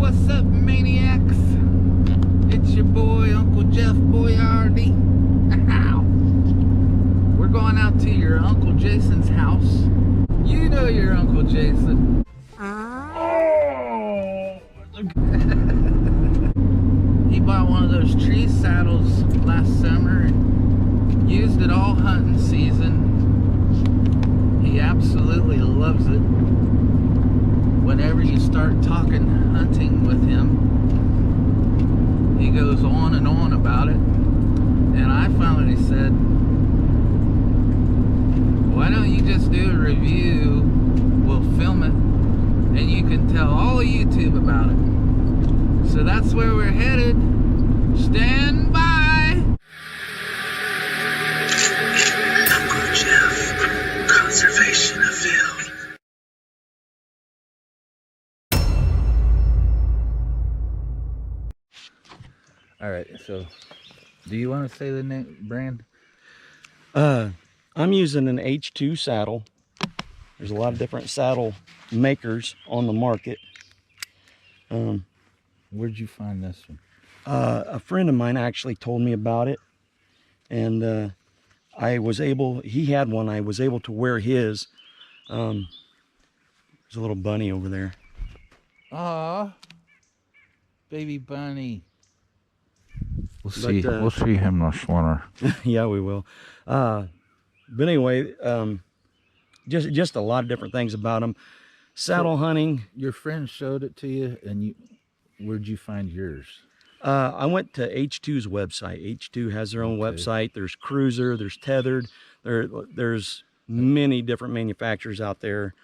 What's up, maniacs? It's your boy, Uncle Jeff Boyardi. We're going out to your Uncle Jason's house. You know your Uncle Jason. Oh! He bought one of those tree saddles last summer and used it all hunting season. He absolutely loves it. Whenever you start talking hunting with him, he goes on and on about it. And I finally said, why don't you just do a review? We'll film it and you can tell all of YouTube about it. So that's where we're headed. Stand by. Uncle Jeff, conservation of field. All right, so do you want to say the name, brand? I'm using an H2 saddle. There's a lot of different saddle makers on the market. Where'd you find this one? A friend of mine actually told me about it, and he had one, I was able to wear his. There's a little bunny over there. Aw, baby bunny. We'll see him this winter. Yeah, we will. But anyway, just a lot of different things about them. Saddle hunting. Your friend showed it to you, and where'd you find yours? I went to H2's website. H2 has their own website. There's Cruiser, there's Tethered. There's many different manufacturers out there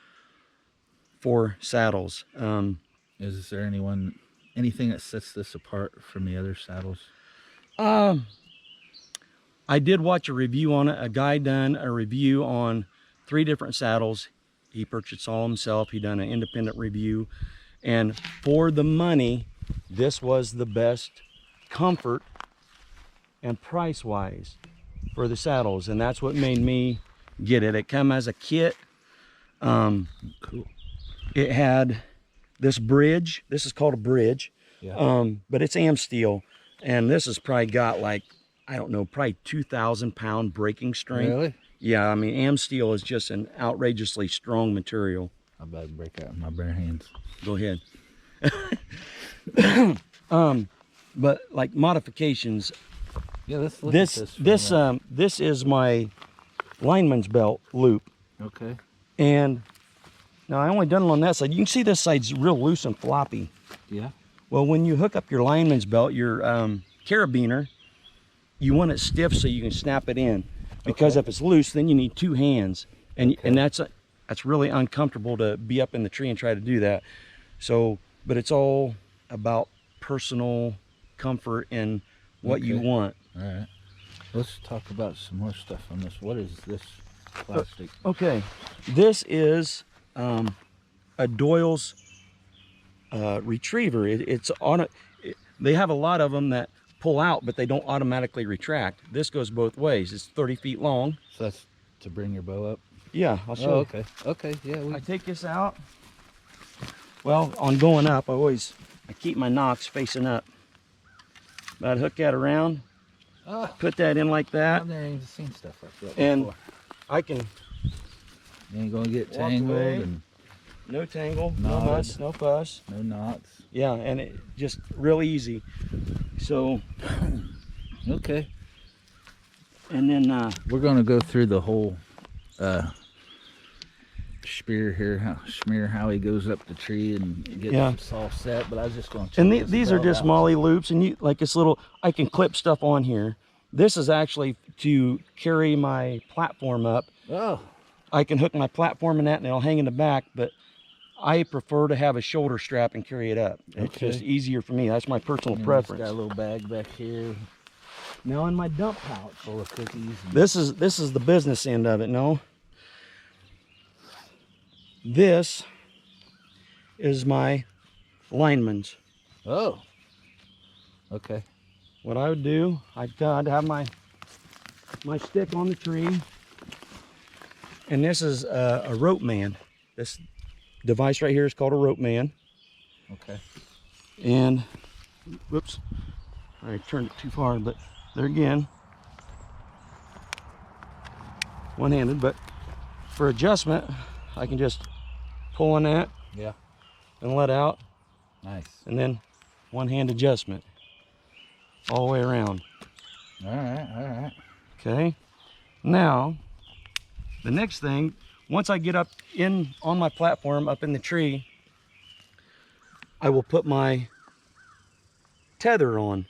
for saddles. Is there anything that sets this apart from the other saddles? I did watch a review on it. A guy done a review on 3 different saddles. He purchased all himself. He done an independent review. And for the money, this was the best comfort and price-wise for the saddles. And that's what made me get it. It came as a kit. Cool. It had this bridge. This is called a bridge. Yeah. But it's am steel. And this has probably got like, I don't know, probably 2,000 pound breaking strength. Really? Yeah, I mean, am steel is just an outrageously strong material. I better break out with my bare hands. Go ahead. But like modifications. Yeah, let's look at this. This is my lineman's belt loop. Okay. And now I only done it on that side. You can see this side's real loose and floppy. Yeah. Well, when you hook up your lineman's belt, your carabiner, you want it stiff so you can snap it in. Because if it's loose, then you need 2 hands, and that's really uncomfortable to be up in the tree and try to do that. So, but it's all about personal comfort and what you want. All right. Let's talk about some more stuff on this. What is this plastic? Okay, this is a Doyle's retriever. It's on it. They have a lot of them that pull out, but they don't automatically retract. This goes both ways. It's 30 feet long. So that's to bring your bow up? Yeah, I'll show you. Okay. Okay, yeah. I take this out. Well, on going up, I keep my nocks facing up. But I'd hook that around, put that in like that. I've never even seen stuff like that and before. I can You ain't gonna get tangled and no tangle, no muss, no fuss, no knots. Yeah, and it just real easy. So okay. And then we're gonna go through the whole smear how he goes up the tree and get this all set. But I was just going to. And these are just molly loops, and you like this little. I can clip stuff on here. This is actually to carry my platform up. Oh. I can hook my platform in that, and it'll hang in the back. But I prefer to have a shoulder strap and carry it up. It's just easier for me. That's my personal preference. Got a little bag back here. Now in my dump pouch, full of cookies. This is the business end of it. No. This is my lineman's. Oh. Okay. What I would do, I'd have my stick on the tree, and this is a rope man. This device right here is called a rope man. Okay. And whoops, I turned it too far, but there again, one-handed. But for adjustment, I can just pull on that, Yeah, and let out, nice. and then one-hand adjustment all the way around. All right. Okay, now the next thing, once I get up in on my platform up in the tree, I will put my tether on.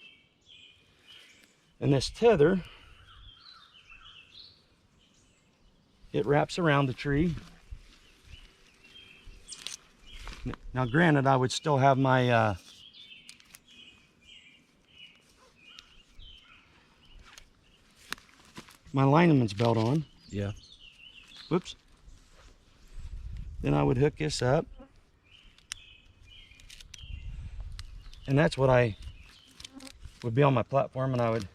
And this tether, it wraps around the tree. Now granted, I would still have my my lineman's belt on. Yeah. Whoops. Then I would hook this up. And that's what I would be on my platform, and I would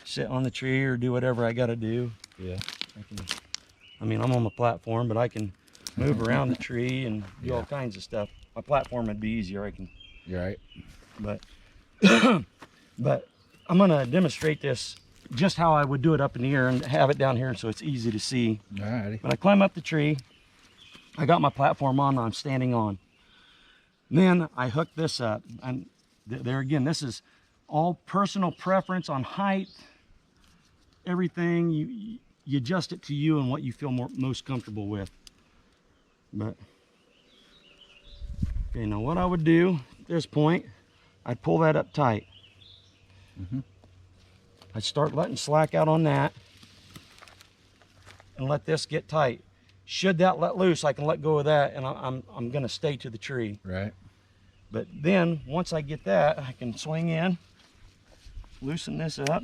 sit on the tree or do whatever I got to do. Yeah. I mean, I'm on my platform, but I can move around the tree and do all kinds of stuff. My platform would be easier. I can. You're right. But but I'm gonna demonstrate this just how I would do it up in the air and have it down here so it's easy to see. All righty. But I climb up the tree. I got my platform on. I'm standing on. Then I hook this up, and there again, this is all personal preference on height. Everything you adjust it to you and what you feel most comfortable with. But okay, now what I would do at this point, I'd pull that up tight. I'd start letting slack out on that and let this get tight. Should that let loose, I can let go of that, and I'm gonna stay to the tree. Right. But then once I get that, I can swing in, loosen this up,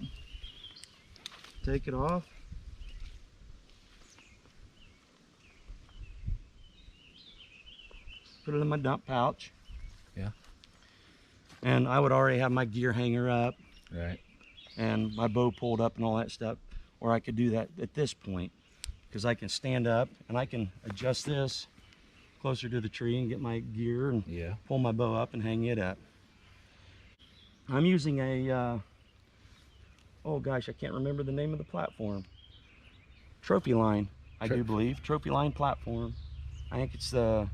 take it off. Put it in my dump pouch. Yeah. And I would already have my gear hanger up. Right. And my bow pulled up and all that stuff. Or I could do that at this point, because I can stand up and I can adjust this closer to the tree and get my gear and pull my bow up and hang it up. I'm using a, oh gosh, I can't remember the name of the platform. Trophy line, I do believe. Trophy line platform. I think it's the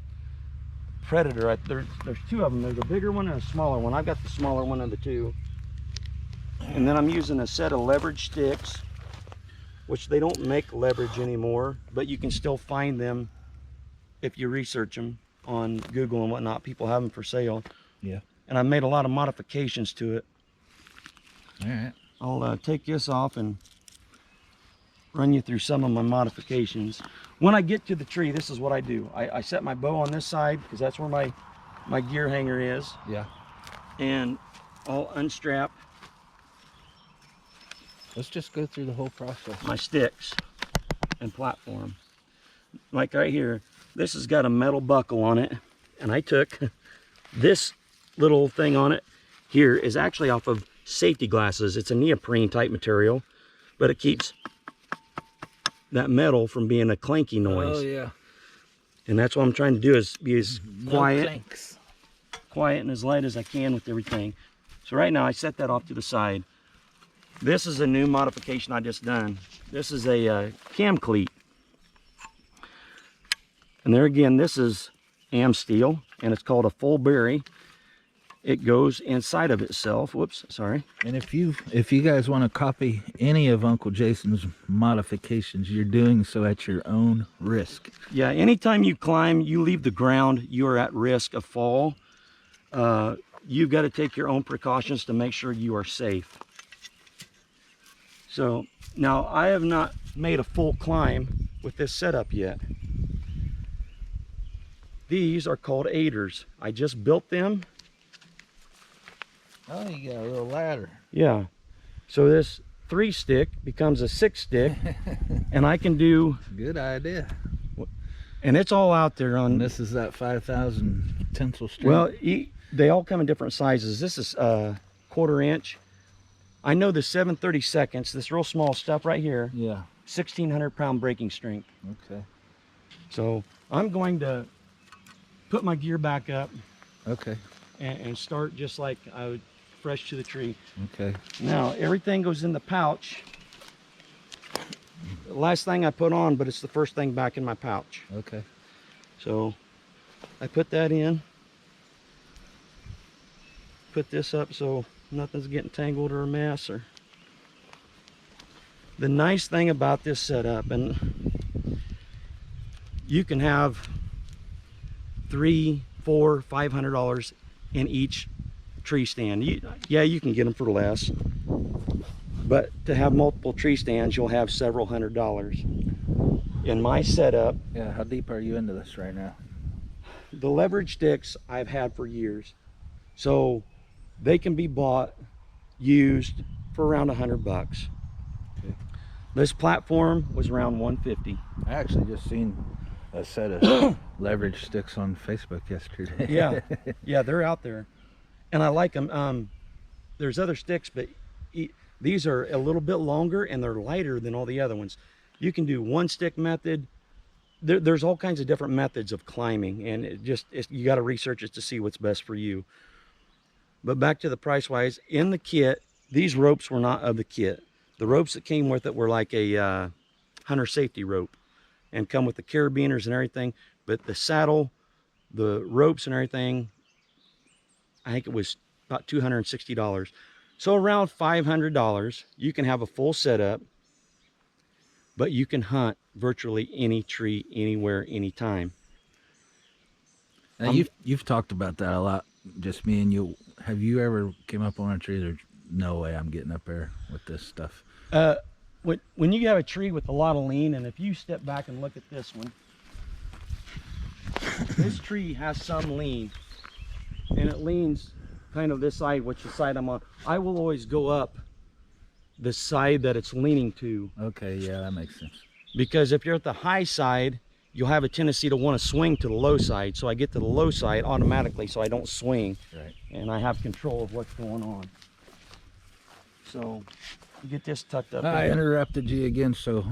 Predator. There's two of them. There's a bigger one and a smaller one. I've got the smaller one of the two. And then I'm using a set of leverage sticks, which they don't make leverage anymore, but you can still find them if you research them on Google and whatnot. People have them for sale. Yeah. And I've made a lot of modifications to it. All right. I'll take this off and run you through some of my modifications. When I get to the tree, this is what I do. I set my bow on this side because that's where my gear hanger is. Yeah. And I'll unstrap. Let's just go through the whole process. My sticks and platform. Like right here, this has got a metal buckle on it, and I took this little thing on it here is actually off of safety glasses. It's a neoprene type material, but it keeps that metal from being a clanky noise. Oh yeah. And that's what I'm trying to do, is be as quiet Clanks. and as light as I can with everything. So right now I set that off to the side. This is a new modification I just done. This is a cam cleat. And there again, this is am steel, and it's called a full berry. It goes inside of itself. Whoops, sorry. And if you guys want to copy any of Uncle Jason's modifications, you're doing so at your own risk. Yeah, anytime you climb, you leave the ground, you are at risk of fall. You've got to take your own precautions to make sure you are safe. So now I have not made a full climb with this setup yet. These are called aiders. I just built them. Oh, you got a little ladder. Yeah. So this 3-stick becomes a 6-stick, and I can do. Good idea. And it's all out there on. And this is that 5,000 tensile string. Well, they all come in different sizes. This is 1/4 inch. I know the 7/32, this real small stuff right here. Yeah. 1,600 pound breaking strength. Okay. So I'm going to put my gear back up. Okay. and start just like I would fresh to the tree. Okay. Now everything goes in the pouch. The last thing I put on, but it's the first thing back in my pouch. Okay. So I put that in. Put this up so nothing's getting tangled or a mess. Or the nice thing about this setup, and you can have $300, $400, $500 in each tree stand. Yeah, you can get them for less, but to have multiple tree stands, you'll have several $100s. In my setup, Yeah, how deep are you into this right now? the leverage sticks I've had for years, so they can be bought used for around $100. Okay. This platform was around $150. I actually just seen a set of leverage sticks on Facebook yesterday. Yeah, yeah, they're out there, and I like them. There's other sticks, but these are a little bit longer and they're lighter than all the other ones. You can do one stick method. There's all kinds of different methods of climbing, and you got to research it to see what's best for you. But back to the price wise, in the kit, these ropes were not of the kit. The ropes that came with it were like a hunter safety rope and come with the carabiners and everything. But the saddle, the ropes and everything, I think it was about $260. So around $500, you can have a full setup, but you can hunt virtually any tree, anywhere, anytime. Now you've talked about that a lot, just me and you. Have you ever came up on a tree? There's no way I'm getting up there with this stuff. When you have a tree with a lot of lean, and if you step back and look at this one, this tree has some lean, and it leans kind of this side, which is the side I'm on. I will always go up the side that it's leaning to. Okay, yeah, that makes sense. Because if you're at the high side, you'll have a tendency to want to swing to the low side. So I get to the low side automatically so I don't swing. Right. And I have control of what's going on. So you get this tucked up. I interrupted you again, so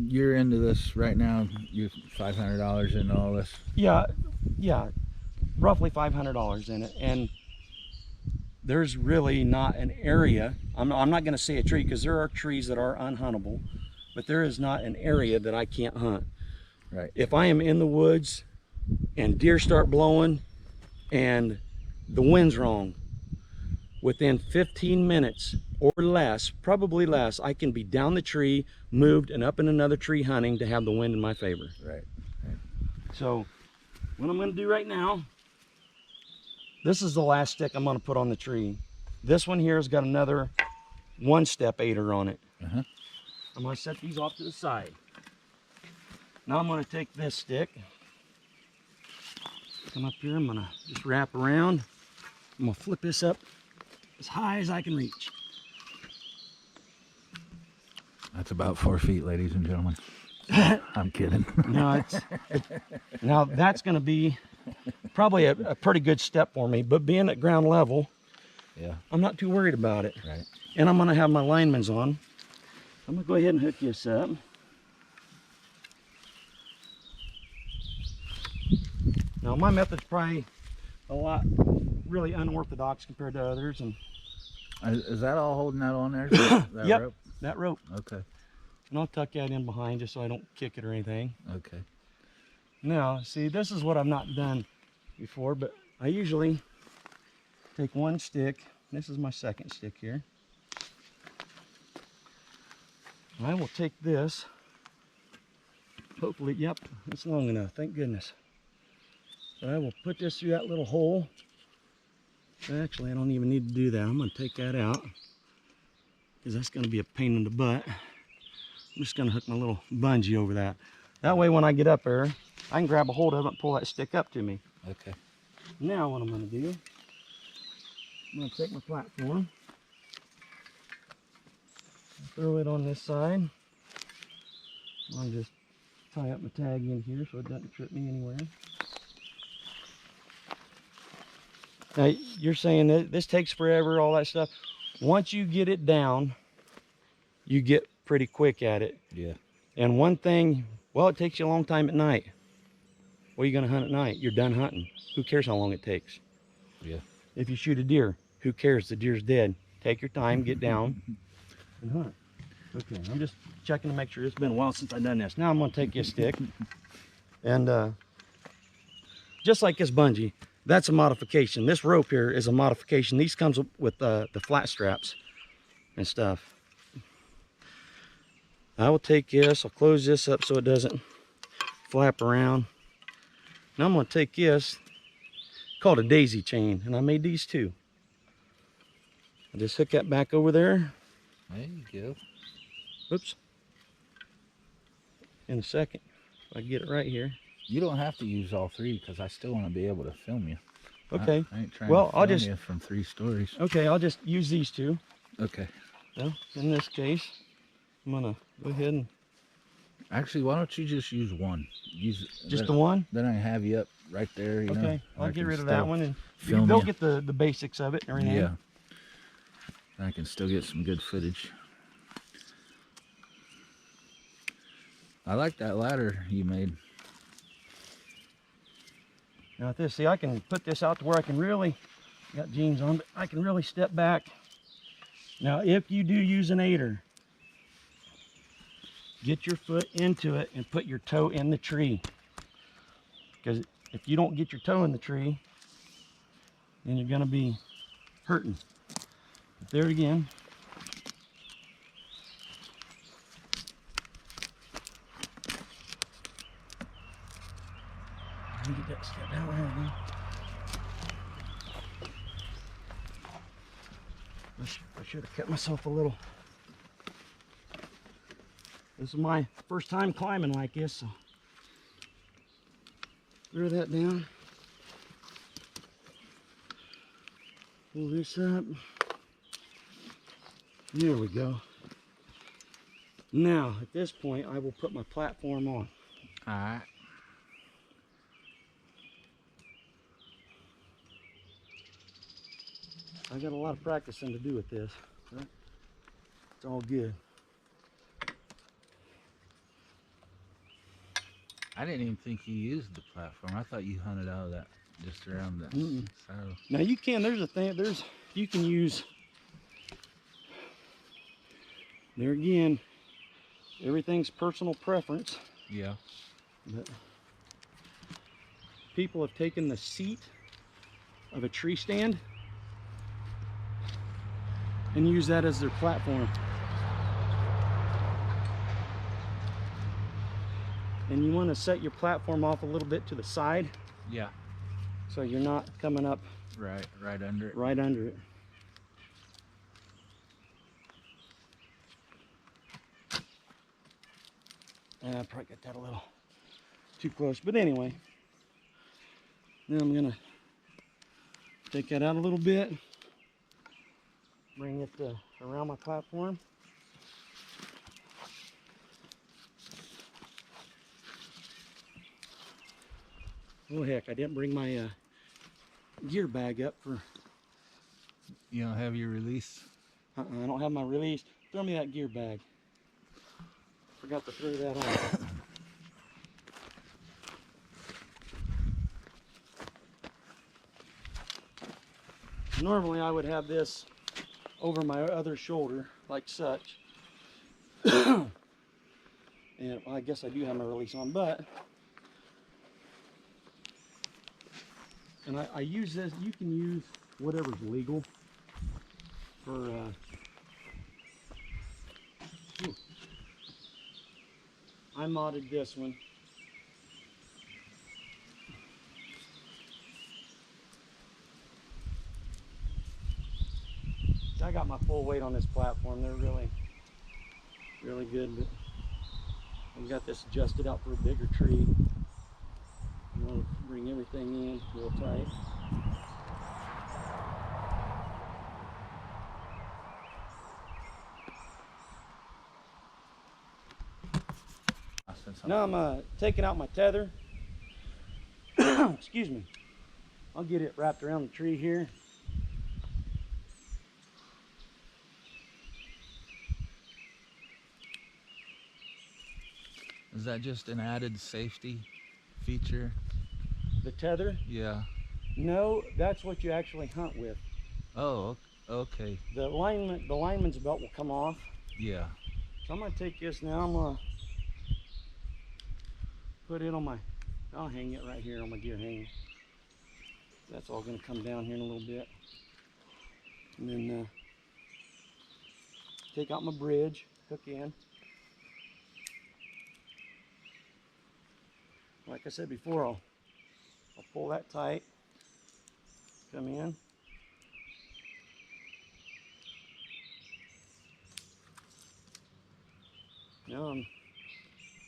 you're into this right now. You're $500 into all this. Yeah, roughly $500 in it. And there's really not an area, I'm not going to say a tree, because there are trees that are unhuntable, but there is not an area that I can't hunt. Right. If I am in the woods and deer start blowing and the wind's wrong, within 15 minutes or less, probably less, I can be down the tree, moved, and up in another tree hunting to have the wind in my favor. Right. So what I'm going to do right now, this is the last stick I'm going to put on the tree. This one here has got another one-step aider on it. I'm going to set these off to the side. Now I'm going to take this stick, come up here, I'm going to just wrap around. I'm going to flip this up as high as I can reach. That's about 4 feet, ladies and gentlemen. I'm kidding. No, now that's going to be probably a pretty good step for me, but being at ground level, yeah, I'm not too worried about it. Right. And I'm going to have my lineman's on. I'm going to go ahead and hook this up. Now my method's probably a lot really unorthodox compared to others. And is that all holding that on there? That yep, rope? that rope. Okay. And I'll tuck that in behind just so I don't kick it or anything. Okay. Now, see, this is what I've not done before, but I usually take one stick. This is my second stick here. I will take this. Hopefully, yep, it's long enough, thank goodness. But I will put this through that little hole. Actually, I don't even need to do that. I'm going to take that out because that's going to be a pain in the butt. I'm just going to hook my little bungee over that. That way when I get up there, I can grab a hold of it and pull that stick up to me. Okay. Now what I'm going to do, I'm going to take my platform, throw it on this side. I'll just tie up my tag in here so it doesn't trip me anywhere. Now you're saying that this takes forever, all that stuff. Once you get it down, you get pretty quick at it. Yeah. And one thing, well, it takes you a long time at night. What are you going to hunt at night? You're done hunting. Who cares how long it takes? Yeah. if you shoot a deer. Who cares? The deer's dead. Take your time, get down, and hunt. Okay, I'm just checking to make sure. It's been a while since I've done this. Now I'm going to take this stick, and just like this bungee, that's a modification. This rope here is a modification. These comes with the flat straps and stuff. I will take this, I'll close this up so it doesn't flap around. Now I'm going to take this, called a daisy chain, and I made these too. I just hook that back over there. There you go. Oops. In a second, if I get it right here. You don't have to use all three because I still want to be able to film you. Okay. I ain't trying Well, to film I'll just you from 3 stories. Okay, I'll just use these two. Okay. Well, in this case, I'm gonna go ahead and Actually, why don't you just use one? Use just the one. Then I have you up right there. You know, Okay, I'll get rid of that one, and film they'll you. get the basics of it and everything. Yeah. I can still get some good footage. I like that ladder you made. Now with this, see, I can put this out to where I can really, got jeans on, but I can really step back. Now, if you do use an aider, get your foot into it and put your toe in the tree. Because if you don't get your toe in the tree, then you're gonna be hurting. But there again. Let me get that step out there again. I should have kept myself a little. This is my first time climbing like this, so throw that down. Pull this up. There we go. Now, at this point, I will put my platform on. All right. I got a lot of practicing to do with this, but it's all good. I didn't even think you used the platform. I thought you hunted out of that, just around that saddle. Now you can, there's a thing, you can use, there again, everything's personal preference. Yeah. But people have taken the seat of a tree stand and use that as their platform. And you want to set your platform off a little bit to the side. Yeah. So you're not coming up right under it. right under it. And I probably got that a little too close, but anyway. Now I'm gonna take that out a little bit, bring it around my platform. Oh heck, I didn't bring my gear bag up for. You don't have your release? I don't have my release. Throw me that gear bag. Forgot to throw that on. Normally I would have this over my other shoulder, like such. And well, I guess I do have my release on, but and I use this. You can use whatever's legal for I modded this one. I got my full weight on this platform. They're really good, but I've got this adjusted out for a bigger tree. I want to bring everything in real tight. Now I'm taking out my tether. Excuse me. I'll get it wrapped around the tree here. Is that just an added safety feature? The tether? Yeah. No, that's what you actually hunt with. Oh, okay. The lineman's belt will come off. Yeah. So I'm gonna take this now. I'm gonna put it on my, I'll hang it right here on my gear hanger. That's all gonna come down here in a little bit. And then take out my bridge, hook in. Like I said before, I'll pull that tight, come in. Now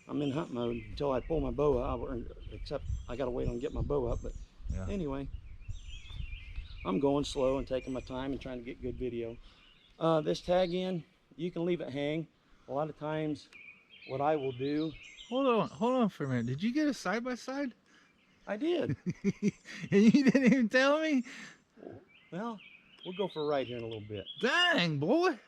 I'm in hunt mode until I pull my bow out, except I gotta wait on get my bow up, but Yeah. anyway, I'm going slow and taking my time and trying to get good video. This tag in, you can leave it hang. A lot of times what I will do, Hold on for a minute. Did you get a side by side? I did. And you didn't even tell me? Well, we'll go for a ride here in a little bit. Dang, boy.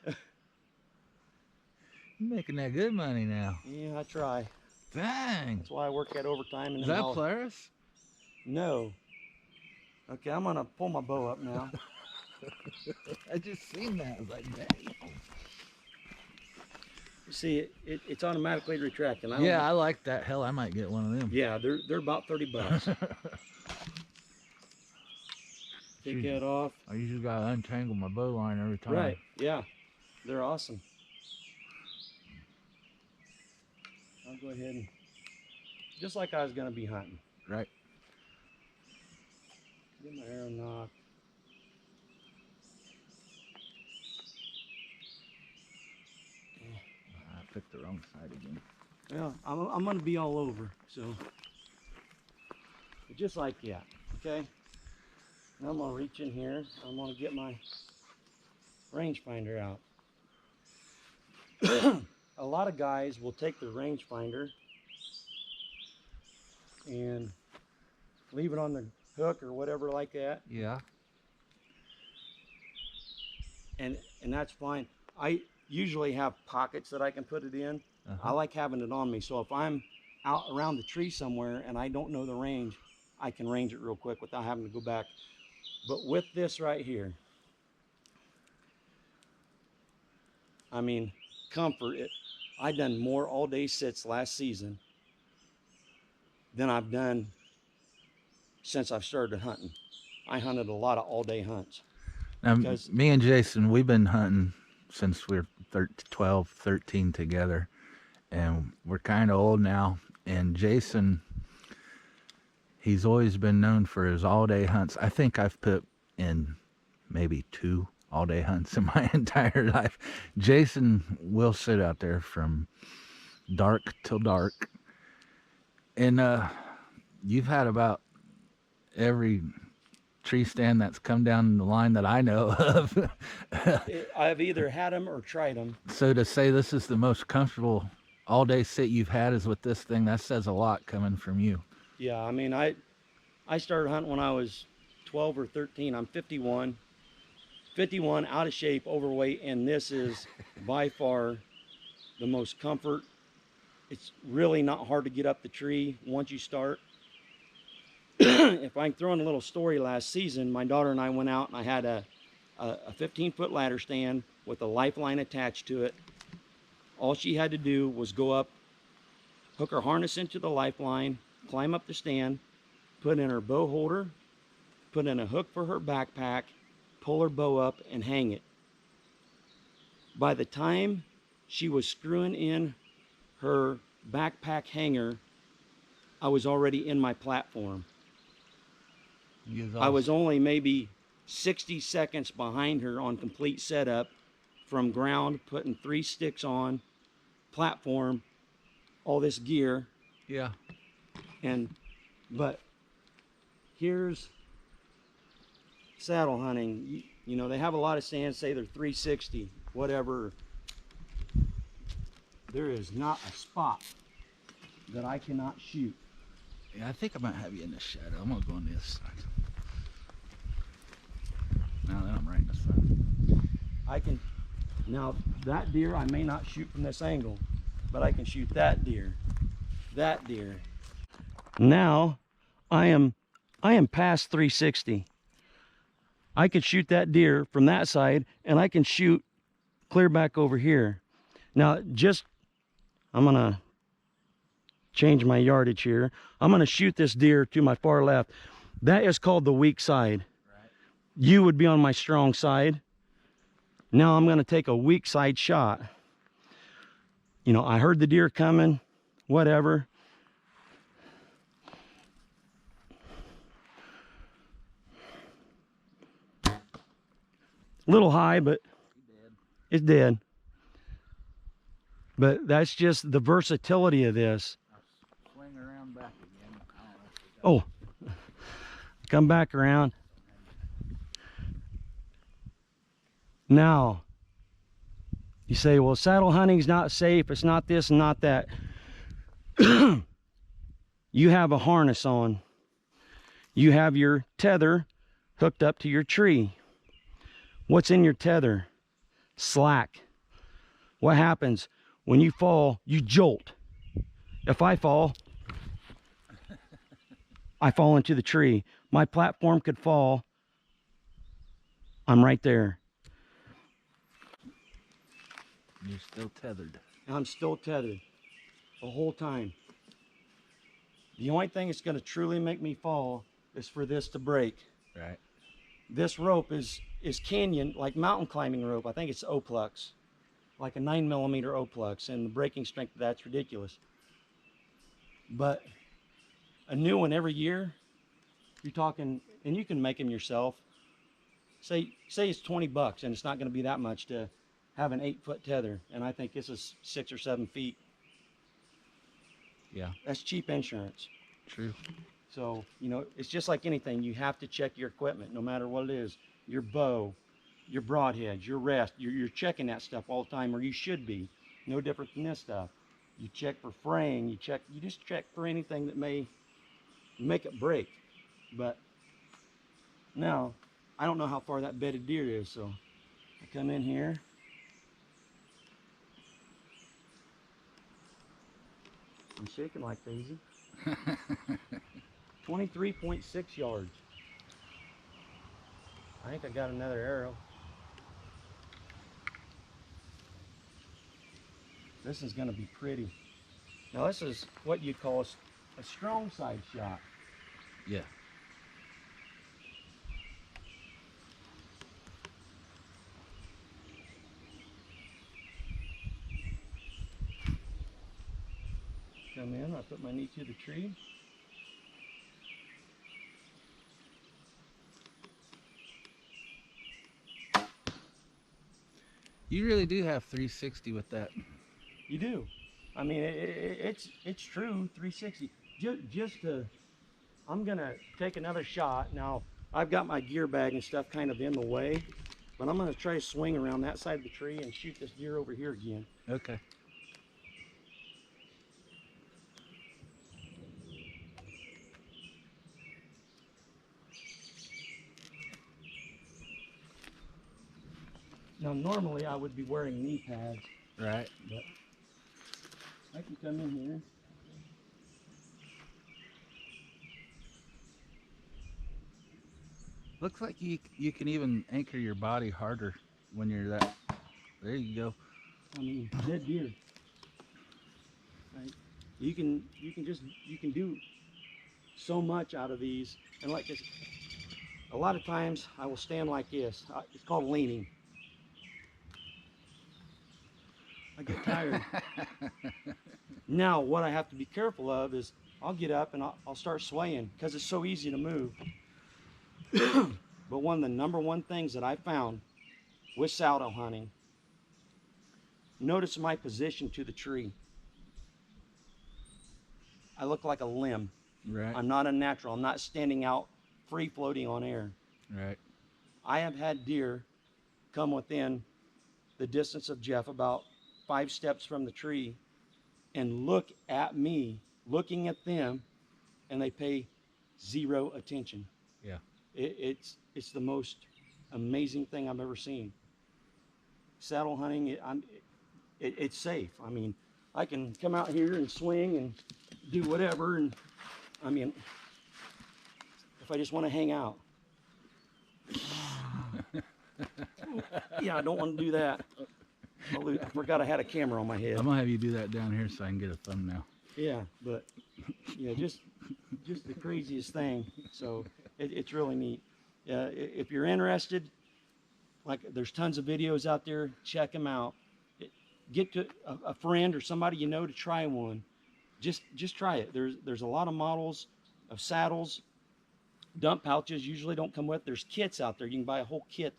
You're making that good money now. Yeah, I try. Dang. That's why I work at overtime. And Is then that Polaris? No. Okay, I'm gonna pull my bow up now. I just seen that. I was like, dang. You see, it's automatically retracting. Yeah, I like that. Hell, I might get one of them. Yeah, they're about 30 bucks. Take that off. I usually gotta untangle my bow line every time. Right, yeah. They're awesome. I'll go ahead and, just like I was gonna be hunting. Right. Get my arrow knocked. I picked the wrong side again. Well, I'm gonna be all over, so. But just like that, okay? Now I'm gonna reach in here. I'm gonna get my rangefinder out. A lot of guys will take their rangefinder and leave it on the hook or whatever like that. Yeah. And that's fine. I usually have pockets that I can put it in. I like having it on me. So if I'm out around the tree somewhere and I don't know the range, I can range it real quick without having to go back. But with this right here, I mean, comfort. I done more all day sits last season than I've done since I've started hunting. I hunted a lot of all day hunts. Now, me and Jason, we've been hunting since we were 12, 13 together. And we're kind of old now. And Jason, he's always been known for his all-day hunts. I think I've put in maybe 2 all-day hunts in my entire life. Jason will sit out there from dark till dark. And you've had about every tree stand that's come down the line that I know of. I've either had them or tried them. So to say this is the most comfortable all-day sit you've had is with this thing, that says a lot coming from you. Yeah, I mean, I started hunting when I was 12 or 13. I'm 51, out of shape, overweight, and this is by far the most comfort. It's really not hard to get up the tree once you start. If I can throw in a little story, last season, my daughter and I went out and I had a 15-foot ladder stand with a lifeline attached to it. All she had to do was go up, hook her harness into the lifeline, climb up the stand, put in her bow holder, put in a hook for her backpack, pull her bow up, and hang it. By the time she was screwing in her backpack hanger, I was already in my platform. I was only maybe 60 seconds behind her on complete setup, from ground, putting 3 sticks on, platform, all this gear. Yeah. But here's saddle hunting. You know, they have a lot of stands, say they're 360, whatever. There is not a spot that I cannot shoot. Yeah, I think I might have you in the shadow. I'm gonna go on this side. Now that I'm right in the sun. I can, now that deer I may not shoot from this angle, but I can shoot that deer, that deer. Now I am I am past 360. I could shoot that deer from that side, and I can shoot clear back over here. Now, I'm gonna change my yardage here. I'm gonna shoot this deer to my far left. That is called the weak side. Right. You would be on my strong side. Now I'm gonna take a weak side shot. You know, I heard the deer coming, whatever. A little high, but it's dead. But that's just the versatility of this. I'll swing around back again. I don't know if Oh, come back around. Now, you say, well, saddle hunting's not safe. It's not this and not that. You have a harness on. You have your tether hooked up to your tree. What's in your tether? Slack. What happens? When you fall, you jolt. If I fall, I fall into the tree. My platform could fall. I'm right there. You're still tethered. I'm still tethered the whole time. The only thing that's going to truly make me fall is for this to break. Right. This rope is canyon, like mountain climbing rope. I think it's Oplux, like a 9mm Oplux, and the breaking strength of that's ridiculous. But a new one every year, you're talking, and you can make them yourself. Say it's $20, and it's not going to be that much to have an 8-foot tether, and I think this is 6 or 7 feet. Yeah. That's cheap insurance. True. So, you know, it's just like anything. You have to check your equipment, no matter what it is. Your bow, your broadheads, your rest. You're checking that stuff all the time, or you should be. No different than this stuff. You check for fraying. You just check for anything that may make it break. But now, I don't know how far that bedded deer is, so I come in here. I'm shaking like crazy. 23.6 yards. I think I got another arrow. This is going to be pretty. Now this is what you'd call a strong side shot. Yeah. Come in, I put my knee to the tree. You really do have 360 with that. You do. I mean, it's true, 360. Just to, I'm gonna take another shot. Now, I've got my gear bag and stuff kind of in the way, but I'm gonna try to swing around that side of the tree and shoot this deer over here again. Okay. Now, normally I would be wearing knee pads, Right. but I can come in here. Looks like you can even anchor your body harder when you're that. There you go. I mean, dead deer. Right? You can do so much out of these, and like this, a lot of times I will stand like this. It's called leaning. I get tired. Now, what I have to be careful of is I'll get up and I'll start swaying because it's so easy to move. But one of the #1 things that I found with saddle hunting, notice my position to the tree. I look like a limb. Right. I'm not a natural. I'm not standing out free floating on air. Right. I have had deer come within the distance of Jeff, about 5 steps from the tree, and look at me, looking at them, and they pay 0 attention. Yeah. It's the most amazing thing I've ever seen. Saddle hunting, it's safe. I mean, I can come out here and swing and do whatever, and I mean, the if I just want to hang out. Yeah, I don't want to do that. I forgot I had a camera on my head. I'm gonna have you do that down here so I can get a thumbnail. Yeah, but yeah, just the craziest thing. So it's really neat. If you're interested, like there's tons of videos out there. Check them out. Get to a friend or somebody you know to try one. Just try it. There's a lot of models of saddles. Dump pouches usually don't come with. There's kits out there. You can buy a whole kit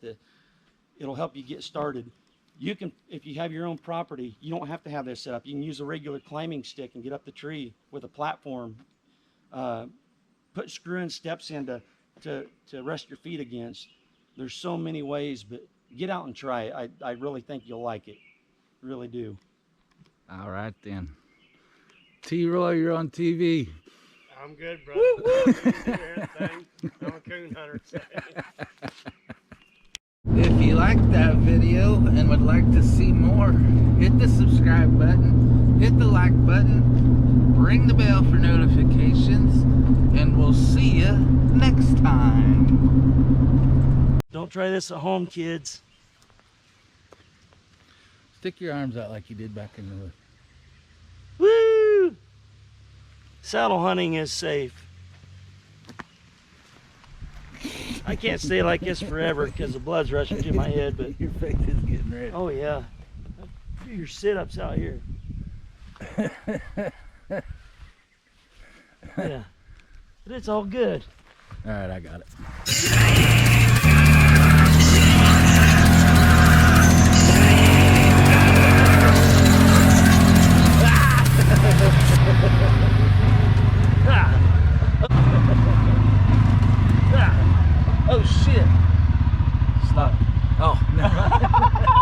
it'll help you get started. You can, if you have your own property, you don't have to have this set up. You can use a regular climbing stick and get up the tree with a platform. Put screw-in steps in to rest your feet against. There's so many ways, but get out and try it. I really think you'll like it. Really do. All right then. T-Roy, you're on TV. I'm good, brother. Woo, woo. I'm a coon hunter. If you liked that video and would like to see more, hit the subscribe button, hit the like button, ring the bell for notifications, and we'll see you next time. Don't try this at home, kids. Stick your arms out like you did back in the woods. Woo! Saddle hunting is safe. I can't stay like this forever because the blood's rushing to my head, but Your face is getting red. oh yeah. Do your sit-ups out here. Yeah. But it's all good. All right, I got it. Oh shit. Stop. Oh, no.